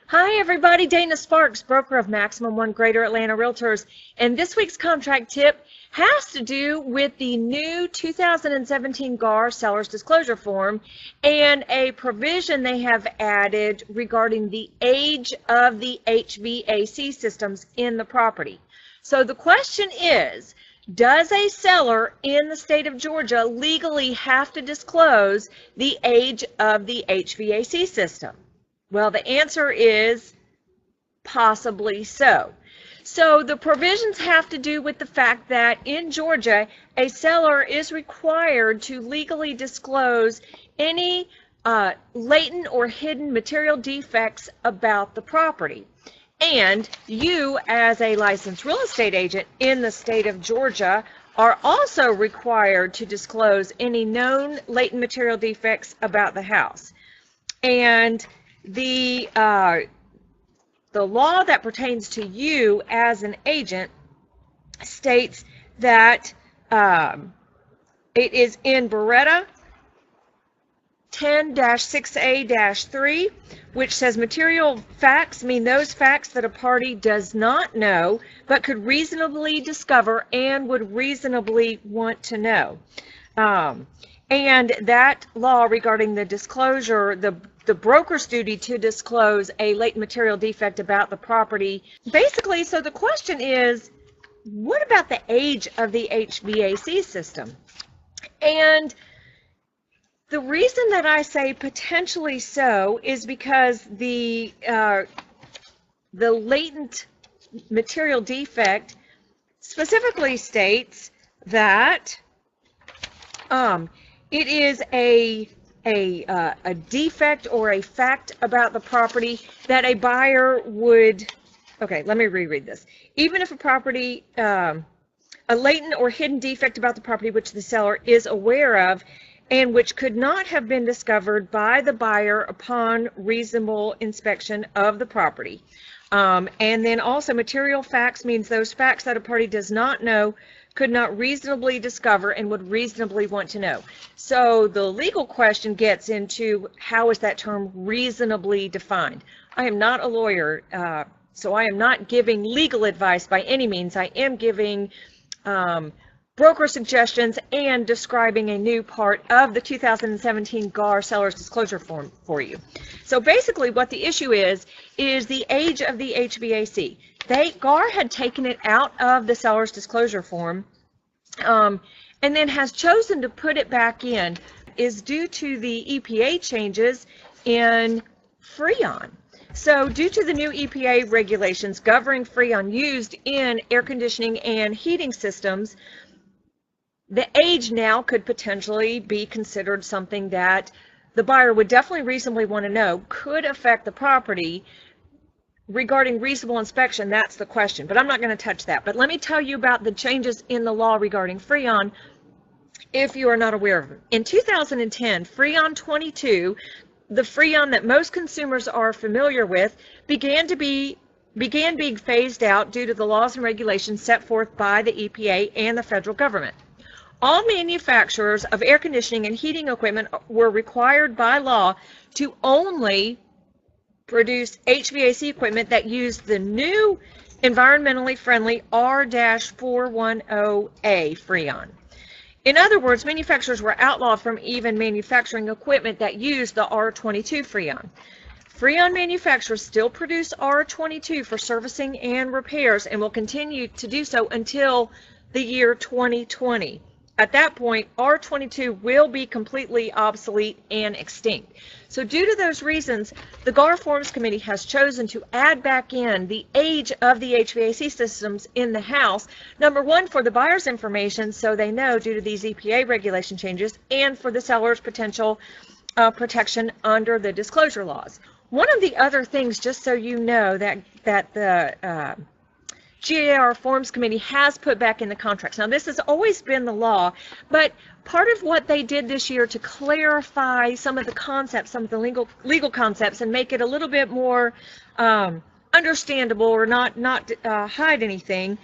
Hi everybody, Dana Sparks, broker of Maximum One Greater Atlanta Realtors, and this week's contract tip has to do with the new 2017 GAR Seller's Disclosure Form and a provision they have added regarding the age of the HVAC systems in the property. So the question is, does a seller in the state of Georgia legally have to disclose the age of the HVAC system? Well, the answer is possibly so. So the provisions have to do with the fact that in Georgia, a seller is required to legally disclose any latent or hidden material defects about the property. And you, as a licensed real estate agent in the state of Georgia, are also required to disclose any known latent material defects about the house. And the law that pertains to you as an agent states that it is in Beretta 10-6A-3, which says material facts mean those facts that a party does not know but could reasonably discover and would reasonably want to know. And that law regarding the disclosure, the broker's duty to disclose a latent material defect about the property. Basically, so the question is, what about the age of the HVAC system? And the reason that I say potentially so is because the latent material defect specifically states that it is a defect or a fact about the property that a buyer would, okay, let me reread this. Even if a property, a latent or hidden defect about the property which the seller is aware of and which could not have been discovered by the buyer upon reasonable inspection of the property. And then also material facts means those facts that a party does not know, could not reasonably discover, and would reasonably want to know. So the legal question gets into how is that term reasonably defined. I am not a lawyer, so I am not giving legal advice by any means. I am giving broker suggestions and describing a new part of the 2017 GAR Seller's Disclosure Form for you. So basically what the issue is the age of the HVAC. GAR had taken it out of the Seller's Disclosure Form and then has chosen to put it back in is due to the EPA changes in Freon. So due to the new EPA regulations governing Freon used in air conditioning and heating systems, the age now could potentially be considered something that the buyer would definitely reasonably want to know could affect the property. Regarding reasonable inspection, that's the question, but I'm not going to touch that. But let me tell you about the changes in the law regarding Freon if you are not aware of them. In 2010, Freon 22, the Freon that most consumers are familiar with, began being phased out due to the laws and regulations set forth by the EPA and the federal government. All manufacturers of air conditioning and heating equipment were required by law to only produce HVAC equipment that used the new environmentally friendly R-410A Freon. In other words, manufacturers were outlawed from even manufacturing equipment that used the R22 Freon. Freon manufacturers still produce R22 for servicing and repairs and will continue to do so until the year 2020. At that point, R22 will be completely obsolete and extinct. So due to those reasons, the GAR Forms Committee has chosen to add back in the age of the HVAC systems in the house, number one, for the buyer's information so they know due to these EPA regulation changes, and for the seller's potential protection under the disclosure laws. One of the other things, just so you know, that the GAR Forms Committee has put back in the contracts. Now, this has always been the law, but part of what they did this year to clarify some of the concepts, some of the legal concepts, and make it a little bit more understandable or not hide anything,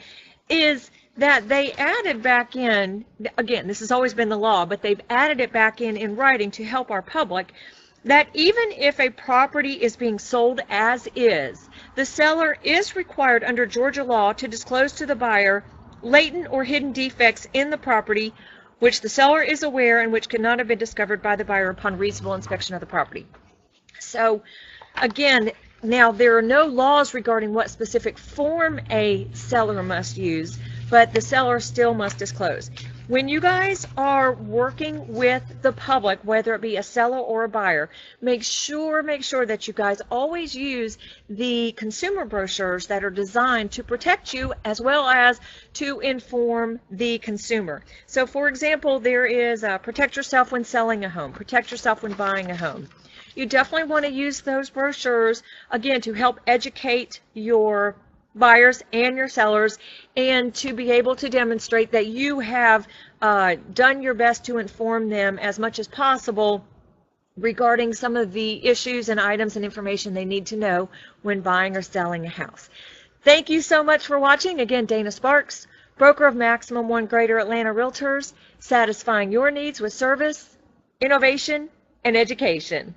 is that they added back in, again, this has always been the law, but they've added it back in writing to help our public, that even if a property is being sold as is, the seller is required under Georgia law to disclose to the buyer latent or hidden defects in the property which the seller is aware and which could not have been discovered by the buyer upon reasonable inspection of the property. So again, now there are no laws regarding what specific form a seller must use, but the seller still must disclose. When you guys are working with the public, whether it be a seller or a buyer, make sure that you guys always use the consumer brochures that are designed to protect you as well as to inform the consumer. So for example, there is protect yourself when selling a home, protect yourself when buying a home. You definitely want to use those brochures, again, to help educate your buyers and your sellers, and to be able to demonstrate that you have done your best to inform them as much as possible regarding some of the issues and items and information they need to know when buying or selling a house. Thank you so much for watching. Again, Dana Sparks, broker of Maximum One Greater Atlanta Realtors, satisfying your needs with service, innovation, and education.